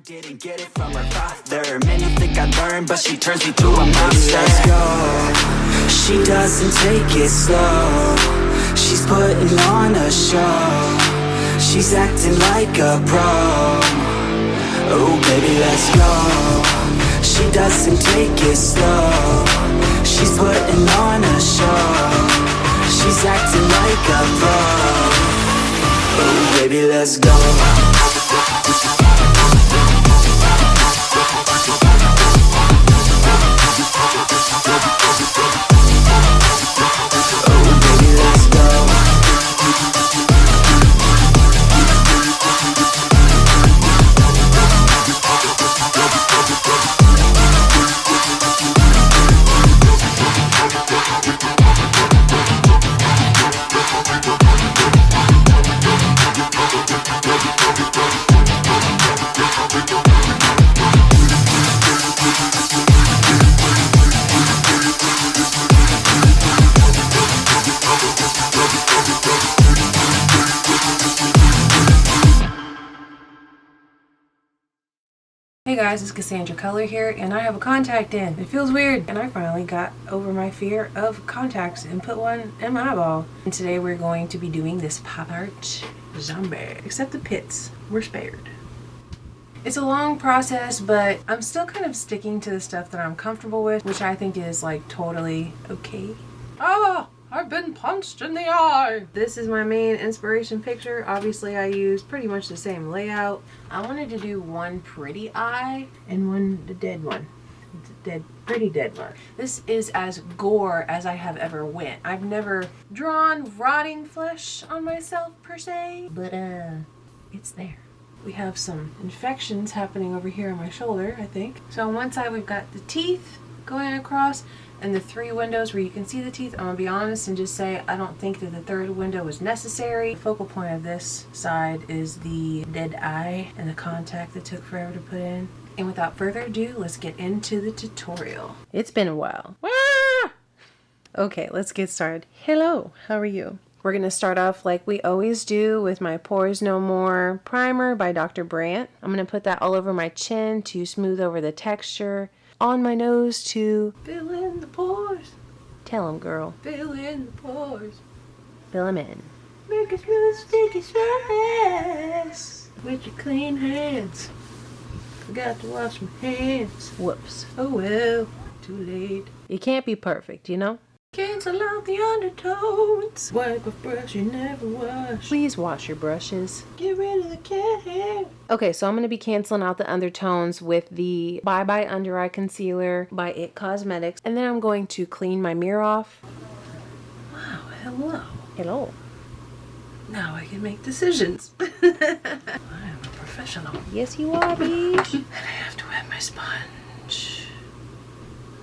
Didn't get it from her father. Man, you think I learned, but she turns me to a monster. Let's go. She doesn't take it slow. She's putting on a show. She's acting like a pro. Oh baby, let's go. She doesn't take it slow. She's putting on a show. She's acting like a pro. Oh baby, let's go. Hey guys, it's Cassandra Color here, and I have a contact in. It feels weird, and I finally got over my fear of contacts and put one in my eyeball. And today we're going to be doing this pop art zombie. Except the pits, we're spared. It's a long process, but I'm still kind of sticking to the stuff that I'm comfortable with, which I think is like totally okay. Oh! I've been punched in the eye! This is my main inspiration picture. Obviously I use pretty much the same layout. I wanted to do one pretty eye and one the dead one. Pretty dead one. This is as gore as I have ever went. I've never drawn rotting flesh on myself per se, but it's there. We have some infections happening over here on my shoulder, I think. So on one side we've got the teeth going across, and the 3 windows where you can see the teeth. I'm gonna be honest and just say I don't think that the 3rd window was necessary. The focal point of this side is the dead eye and the contact that took forever to put in. And without further ado, let's get into the tutorial. It's been a while. Okay, let's get started. Hello, how are you? We're gonna start off like we always do with my Pores No More primer by Dr. Brant. I'm gonna put that all over my chin to smooth over the texture. On my nose to fill in the pores. Tell him, girl. Fill in the pores. Fill them in. Make a smooth, sticky surface with your clean hands. Forgot to wash my hands. Whoops. Oh well, too late. You can't be perfect, you know? Cancel out the undertones. Wipe a brush you never wash. Please wash your brushes. Get rid of the cat hair. Okay, so I'm going to be canceling out the undertones with the Bye Undereye Concealer by IT Cosmetics. And then I'm going to clean my mirror off. Wow, hello. Hello. Now I can make decisions. I am a professional. Yes, you are, bitch. And I have to wet my sponge.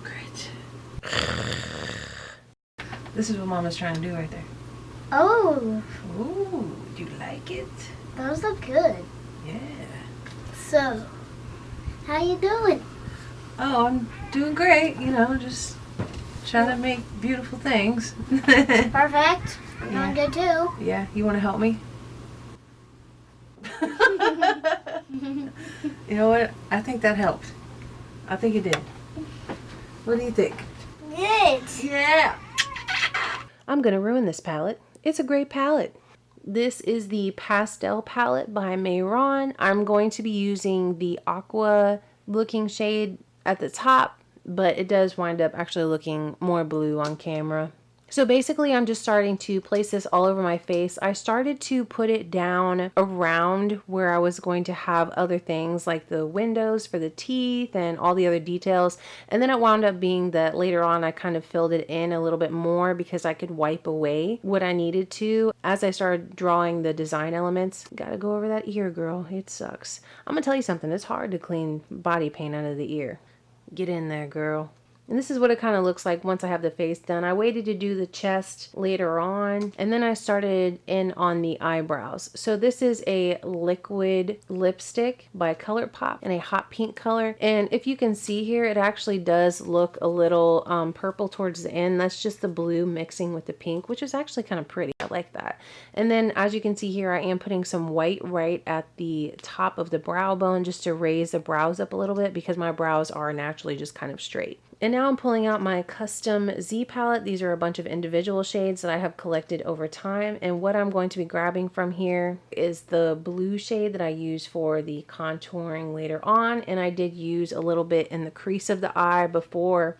Great. This is what Mama's trying to do right there. Oh. Ooh, do you like it? Those look good. Yeah. So, how you doing? Oh, I'm doing great. You know, just trying to make beautiful things. Perfect. I'm doing good too. Yeah, you want to help me? You know what? I think that helped. I think it did. What do you think? Good. Yeah. I'm gonna ruin this palette. It's a great palette. This is the Pastel palette by Mehron. I'm going to be using the aqua looking shade at the top, but it does wind up actually looking more blue on camera. So basically I'm just starting to place this all over my face. I started to put it down around where I was going to have other things like the windows for the teeth and all the other details. And then it wound up being that later on I kind of filled it in a little bit more because I could wipe away what I needed to. As I started drawing the design elements, gotta go over that ear, girl. It sucks. I'm gonna tell you something. It's hard to clean body paint out of the ear. Get in there, girl. And this is what it kind of looks like once I have the face done. I waited to do the chest later on, and then I started in on the eyebrows. So this is a liquid lipstick by ColourPop in a hot pink color. And if you can see here, it actually does look a little purple towards the end. That's just the blue mixing with the pink, which is actually kind of pretty. I like that. And then as you can see here, I am putting some white right at the top of the brow bone just to raise the brows up a little bit because my brows are naturally just kind of straight. And now I'm pulling out my custom Z palette. These are a bunch of individual shades that I have collected over time. And what I'm going to be grabbing from here is the blue shade that I use for the contouring later on. And I did use a little bit in the crease of the eye before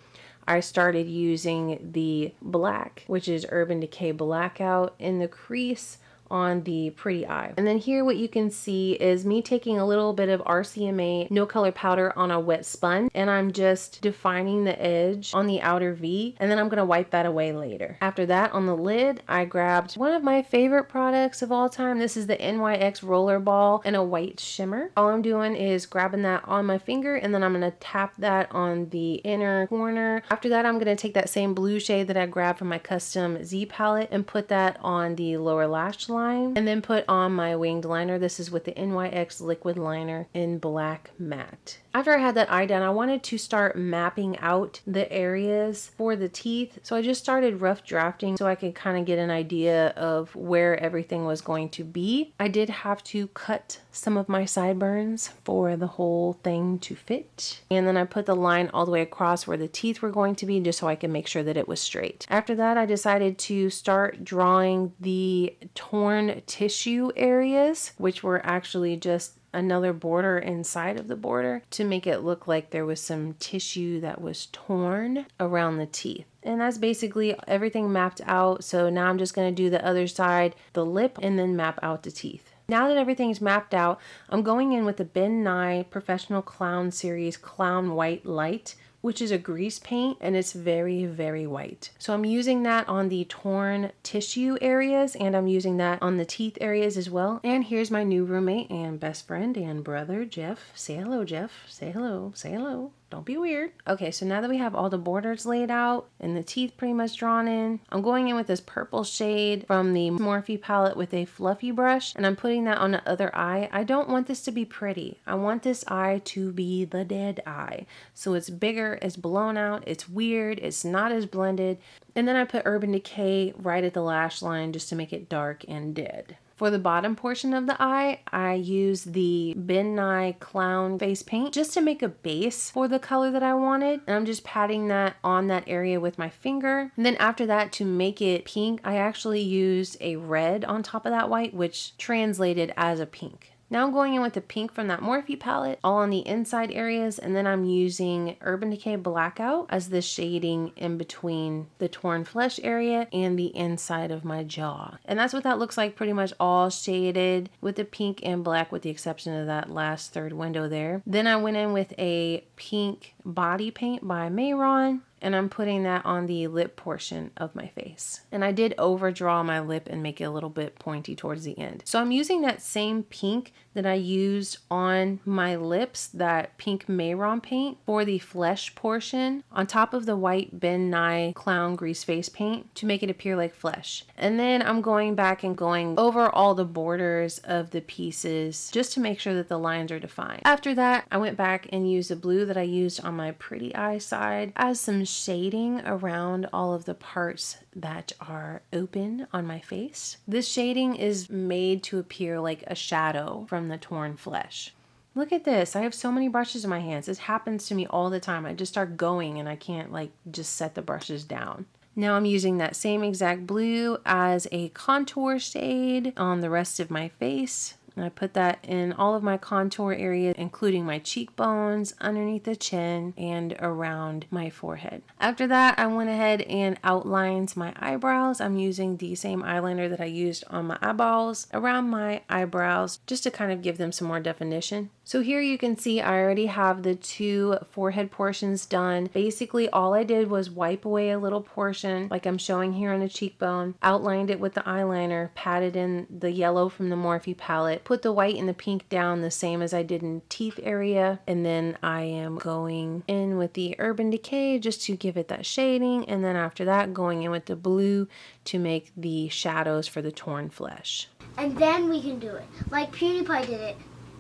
I started using the black, which is Urban Decay Blackout in the crease on the pretty eye. And then here what you can see is me taking a little bit of RCMA no color powder on a wet sponge, and I'm just defining the edge on the outer V, and then I'm going to wipe that away later. After that, on the lid, I grabbed one of my favorite products of all time. This is the NYX Roller Ball in a white shimmer. All I'm doing is grabbing that on my finger, and then I'm going to tap that on the inner corner. After that, I'm going to take that same blue shade that I grabbed from my custom Z palette and put that on the lower lash line, and then put on my winged liner. This is with the NYX Liquid Liner in Black Matte. After I had that eye done, I wanted to start mapping out the areas for the teeth. So I just started rough drafting so I could kind of get an idea of where everything was going to be. I did have to cut some of my sideburns for the whole thing to fit. And then I put the line all the way across where the teeth were going to be just so I could make sure that it was straight. After that, I decided to start drawing the torn tissue areas, which were actually just another border inside of the border to make it look like there was some tissue that was torn around the teeth. And that's basically everything mapped out. So now I'm just going to do the other side, the lip, and then map out the teeth. Now that everything's mapped out, I'm going in with the Ben Nye Professional Clown Series Clown White Light, which is a grease paint, and it's very, very white. So I'm using that on the torn tissue areas, and I'm using that on the teeth areas as well. And here's my new roommate and best friend and brother, Jeff. Say hello, Jeff. Say hello. Say hello. Don't be weird. Okay, so now that we have all the borders laid out and the teeth pretty much drawn in, I'm going in with this purple shade from the Morphe palette with a fluffy brush, and I'm putting that on the other eye. I don't want this to be pretty. I want this eye to be the dead eye. So it's bigger, it's blown out, it's weird, it's not as blended. And then I put Urban Decay right at the lash line just to make it dark and dead. For the bottom portion of the eye, I use the Ben Nye Clown face paint just to make a base for the color that I wanted. And I'm just patting that on that area with my finger. And then after that, to make it pink, I actually used a red on top of that white, which translated as a pink. Now I'm going in with the pink from that Morphe palette, all on the inside areas, and then I'm using Urban Decay Blackout as the shading in between the torn flesh area and the inside of my jaw. And that's what that looks like, pretty much all shaded with the pink and black with the exception of that last third window there. Then I went in with a pink body paint by Mehron, and I'm putting that on the lip portion of my face. And I did overdraw my lip and make it a little bit pointy towards the end. So I'm using that same pink that I used on my lips, that pink Mehron paint, for the flesh portion on top of the white Ben Nye Clown Grease Face paint to make it appear like flesh. And then I'm going back and going over all the borders of the pieces just to make sure that the lines are defined. After that, I went back and used the blue that I used on my pretty eye side as some shading around all of the parts that are open on my face. This shading is made to appear like a shadow from the torn flesh. Look at this. I have so many brushes in my hands. This happens to me all the time. I just start going and I can't just set the brushes down. Now I'm using that same exact blue as a contour shade on the rest of my face. And I put that in all of my contour areas, including my cheekbones, underneath the chin, and around my forehead. After that, I went ahead and outlined my eyebrows. I'm using the same eyeliner that I used on my eyeballs around my eyebrows just to kind of give them some more definition. So here you can see I already have the two forehead portions done. Basically, all I did was wipe away a little portion like I'm showing here on the cheekbone, outlined it with the eyeliner, patted in the yellow from the Morphe palette, put the white and the pink down the same as I did in teeth area. And then I am going in with the Urban Decay just to give it that shading. And then after that, going in with the blue to make the shadows for the torn flesh. And then we can do it. Like PewDiePie did it.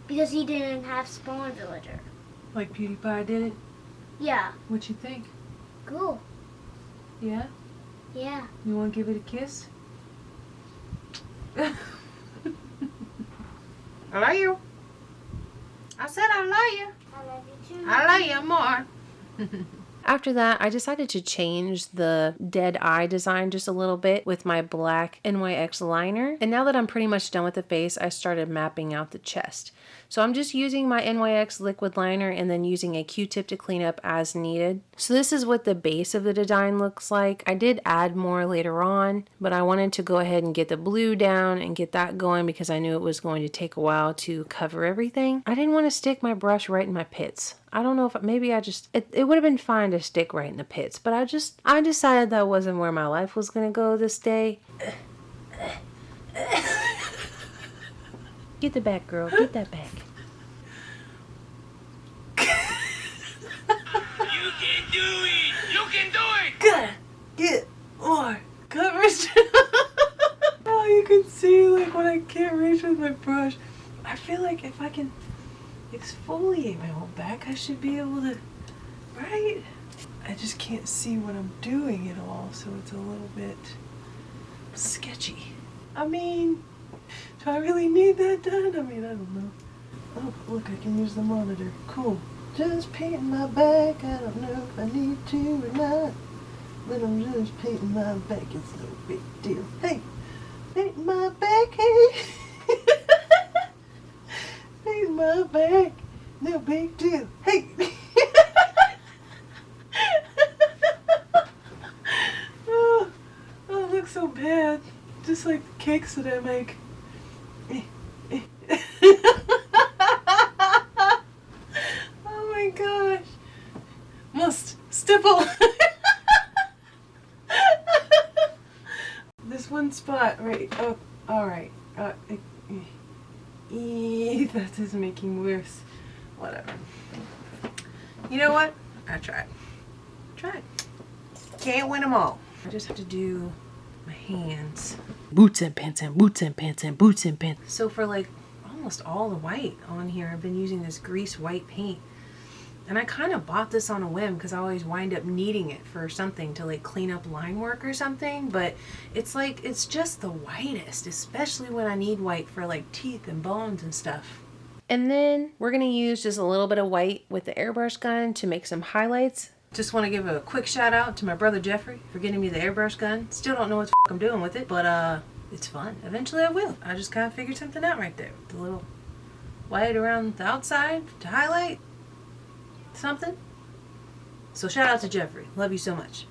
Because he didn't have Spawn Villager. Like PewDiePie did it? Yeah. What you think? Cool. Yeah? Yeah. You want to give it a kiss? I love you. I said I love you. I love you too. I love you more. After that, I decided to change the dead eye design just a little bit with my black NYX liner. And now that I'm pretty much done with the face, I started mapping out the chest. So I'm just using my NYX liquid liner and then using a Q-tip to clean up as needed. So this is what the base of the design looks like. I did add more later on, but I wanted to go ahead and get the blue down and get that going because I knew it was going to take a while to cover everything. I didn't want to stick my brush right in my pits. I don't know if maybe I just, it would have been fine to stick right in the pits, but I decided that wasn't where my life was going to go this day. Get the back, girl. Get that back. You can do it! You can do it! Gotta get more coverage. Oh, you can see like when I can't reach with my brush. I feel like if I can exfoliate my whole back, I should be able to, right? I just can't see what I'm doing at all, so it's a little bit sketchy. I mean, do I really need that done? I mean, I don't know. Oh, look, I can use the monitor. Cool. Just painting my back. I don't know if I need to or not, but I'm just painting my back. It's no big deal. Hey, painting my back, hey. Painting my back. No big deal. Hey. Oh, it looks so bad. Just like the cakes that I make. Oh my gosh. Must stipple. This one spot right up. Alright. That is making worse. Whatever. You know what? I tried. Can't win them all. I just have to do my hands. Boots and pants and boots and pants and boots and pants. So for like almost all the white on here, I've been using this grease white paint. And I kind of bought this on a whim because I always wind up needing it for something to like clean up line work or something. But it's like, it's just the whitest, especially when I need white for like teeth and bones and stuff. And then we're going to use just a little bit of white with the airbrush gun to make some highlights. Just want to give a quick shout out to my brother Jeffrey for getting me the airbrush gun. Still don't know what the f I'm doing with it, but it's fun. Eventually I will. I just kind of figured something out right there. The little white around the outside to highlight something. So shout out to Jeffrey. Love you so much.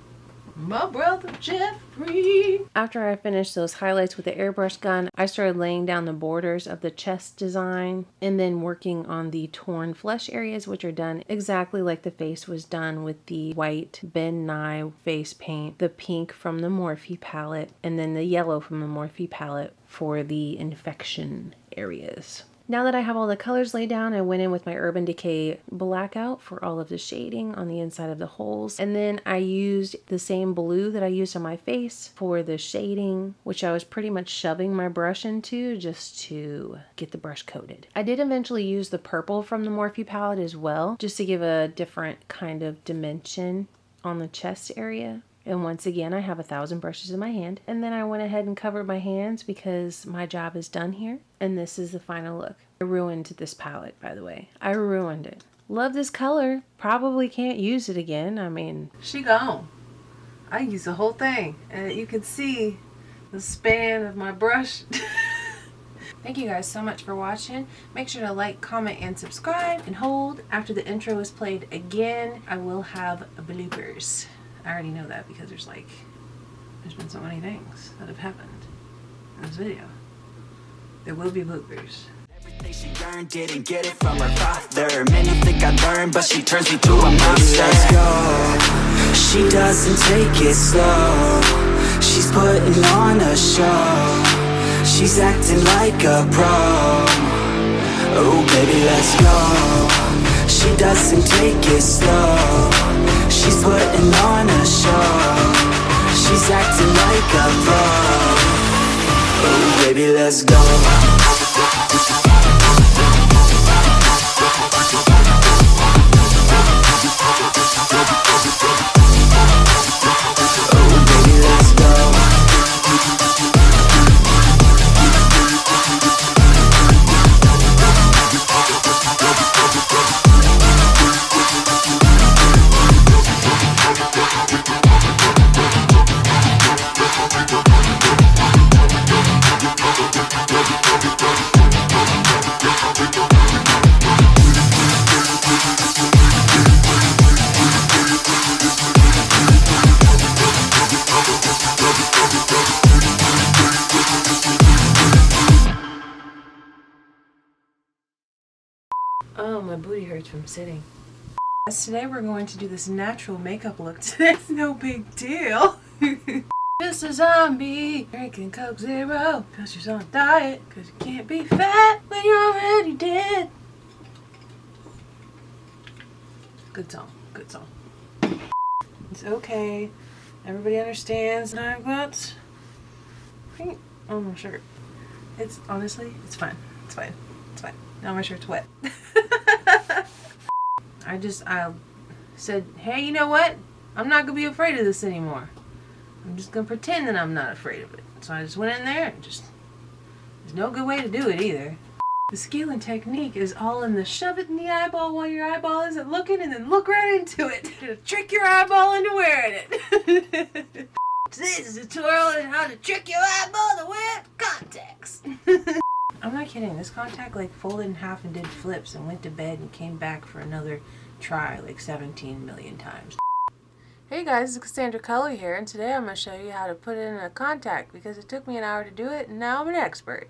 My brother Jeffrey. After I finished those highlights with the airbrush gun, I started laying down the borders of the chest design and then working on the torn flesh areas, which are done exactly like the face was done with the white Ben Nye face paint, the pink from the Morphe palette, and then the yellow from the Morphe palette for the infection areas. Now that I have all the colors laid down, I went in with my Urban Decay Blackout for all of the shading on the inside of the holes. And then I used the same blue that I used on my face for the shading, which I was pretty much shoving my brush into just to get the brush coated. I did eventually use the purple from the Morphe palette as well, just to give a different kind of dimension on the chest area. And once again, I have 1,000 brushes in my hand. And then I went ahead and covered my hands because my job is done here. And this is the final look. I ruined this palette, by the way. I ruined it. Love this color. Probably can't use it again. I mean, she gone. I used the whole thing. And you can see the span of my brush. Thank you guys so much for watching. Make sure to like, comment, and subscribe. And hold, after the intro is played again, I will have bloopers. I already know that because there's been so many things that have happened in this video. There will be bloopers. Everything she learned, didn't get it from her father. Many think I learned, but she turns me to a monster. Let's go. She doesn't take it slow. She's putting on a show. She's acting like a pro. Oh baby, let's go. She doesn't take it slow. She's putting on a show. She's acting like a pro. Oh baby, let's go. Oh, my booty hurts from sitting. Today we're going to do this natural makeup look. It's no big deal. Just a zombie drinking Coke Zero, cause you're on a diet, cause you can't be fat when you're already dead. Good song, good song. It's okay. Everybody understands that I've got paint on my shirt. It's honestly, it's fine. It's fine. It's fine. Now my shirt's wet. I said, hey, you know what? I'm not gonna be afraid of this anymore. I'm just gonna pretend that I'm not afraid of it. So I just went in there and just, there's no good way to do it either. The skill and technique is all in the shove it in the eyeball while your eyeball isn't looking and then look right into it. To trick your eyeball into wearing it. Today's tutorial on how to trick your eyeball to wear contacts. I'm not kidding. This contact like folded in half and did flips and went to bed and came back for another try like 17 million times. Hey guys, it's Cassandra Color here, and today I'm going to show you how to put in a contact because it took me an hour to do it and now I'm an expert.